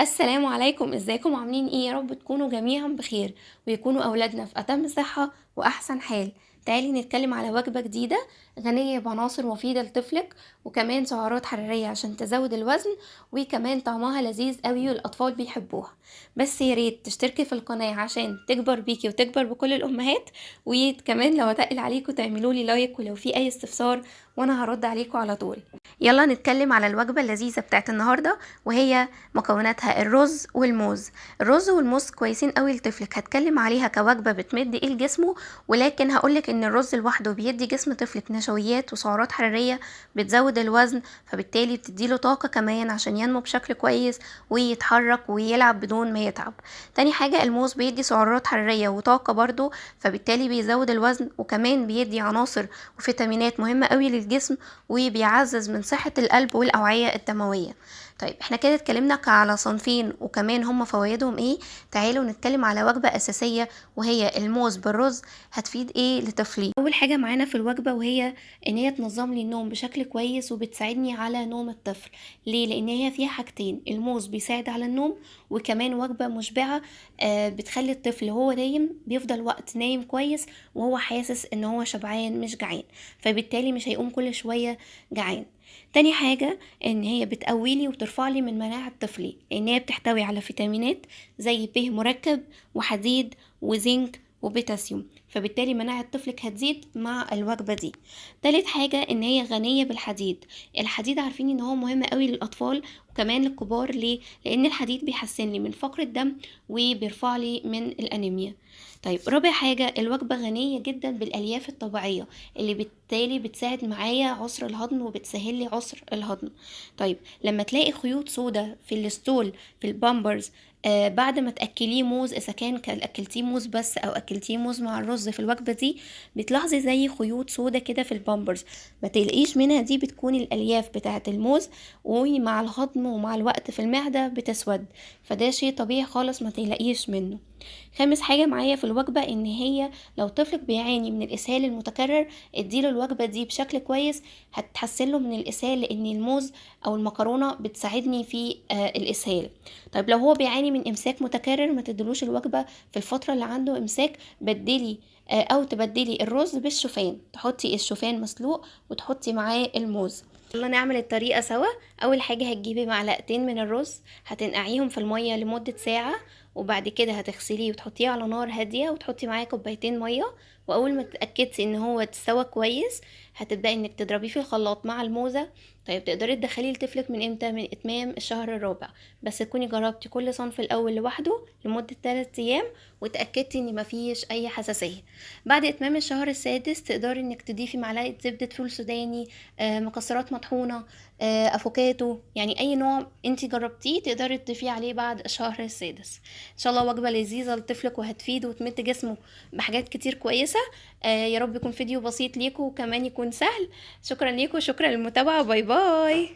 السلام عليكم، ازيكم عاملين ايه؟ يا رب تكونوا جميعا بخير ويكونوا اولادنا في اتم صحة واحسن حال. تعالي نتكلم على وجبة جديدة غنية بعناصر مفيدة لطفلك، وكمان سعرات حرارية عشان تزود الوزن، وكمان طعمها لذيذ قوي والاطفال بيحبوها. بس يا ريت تشتركي في القناة عشان تكبر بيكي وتكبر بكل الامهات، وكمان لو هتقل عليكم تعملوا لي لايك، ولو في اي استفسار وانا هرد عليكم على طول. يلا نتكلم على الوجبة اللذيذة بتاعت النهاردة، وهي مكوناتها الرز والموز. الرز والموز كويسين قوي لطفلك، هتكلم عليها كوجبة بتمد ايه لجسمه، ولكن هقولك ان الرز لوحده بيدي جسم طفلك نشويات وسعرات حرارية بتزود الوزن، فبالتالي بتديله طاقة كمان عشان ينمو بشكل كويس ويتحرك ويلعب بدون ما يتعب. تاني حاجة الموز بيدي سعرات حرارية وطاقة برضو، فبالتالي بيزود الوزن، وكمان بيدي عناصر وفيتامينات مهمة قوي للجسم، وبيعزز من صحة القلب والأوعية الدموية. طيب احنا كده اتكلمنا على صنفين وكمان هم فوائدهم ايه. تعالوا نتكلم على وجبة أساسية وهي الموز بالرز، هتفيد ايه لطفلي. أول حاجة معانا في الوجبة وهي ان هي تنظم لي النوم بشكل كويس وبتساعدني على نوم الطفل. ليه؟ لان هي فيها حاجتين، الموز بيساعد على النوم، وكمان وجبة مشبعة. بتخلي الطفل وهو نايم بيفضل وقت نايم كويس وهو حاسس ان هو شبعان مش جعان، فبالتالي مش هيقوم كل شوية جعان. تاني حاجة ان هي بتقويلي وبترفعلي من مناعة طفلي، لان هي بتحتوي على فيتامينات زي ب مركب وحديد وزنك وبوتاسيوم، فبالتالي مناعة طفلك هتزيد مع الوجبة دي. تالت حاجة ان هي غنية بالحديد. الحديد عارفين ان هو مهم قوي للاطفال وكمان للكبار. ليه؟ لان الحديد بيحسن لي من فقر الدم وبيرفع لي من الانيميا. طيب رابع حاجة، الوجبة غنية جدا بالالياف الطبيعية اللي بالتالي بتساعد معايا عسر الهضم وبتسهل لي عسر الهضم. طيب لما تلاقي خيوط سودا في الستول في البامبرز بعد ما تاكليه موز، اذا كان اكلتيه موز بس او اكلتيه موز مع الرز في الوجبه دي، بتلاحظي زي خيوط سودا كده في البامبرز. ما تقلقيش منها، دي بتكون الالياف بتاعه الموز، ومع الهضم ومع الوقت في المعده بتسود، فده شيء طبيعي خالص، ما تقلقيش منه. خامس حاجة معايا في الوجبة ان هي لو طفلك بيعاني من الاسهال المتكرر، اديله الوجبة دي بشكل كويس، هتحسنله من الاسهال، لان الموز او المكرونة بتساعدني في الاسهال. طيب لو هو بيعاني من امساك متكرر، ما تدلوش الوجبة في الفترة اللي عنده امساك، بدلي او تبدلي الرز بالشوفان، تحطي الشوفان مسلوق وتحطي معاه الموز. يلا نعمل الطريقة سوا. اول حاجة هتجيبي معلقتين من الرز، هتنقعيهم في المية لمدة ساعة، وبعد كده هتغسليه وتحطيه على نار هادية وتحطي معاه كوبايتين مية، واول ما تتأكدي ان هو تستوى كويس هتبدأي انك تضربيه في الخلاط مع الموزة. طيب تقدري تدخليه لطفلك من امتى؟ من اتمام الشهر الرابع، بس تكوني جربتي كل صنف الاول لوحده لمدة 3 ايام وتأكدتي ان مفيش اي حساسية. بعد اتمام الشهر السادس تقدري انك تضيفي معلقة زبدة فول سوداني، مكسرات مطحونة، افوكاتو، يعني اي نوع انتي جربتيه تقدري تضيفيه عليه بعد الشهر السادس. ان شاء الله وجبة لذيذة لطفلك وهتفيده وتمد جسمه بحاجات كتير كويسة. يا رب يكون فيديو بسيط ليكم وكمان يكون سهل. شكرا ليكم، شكرا للمتابعة، باي باي.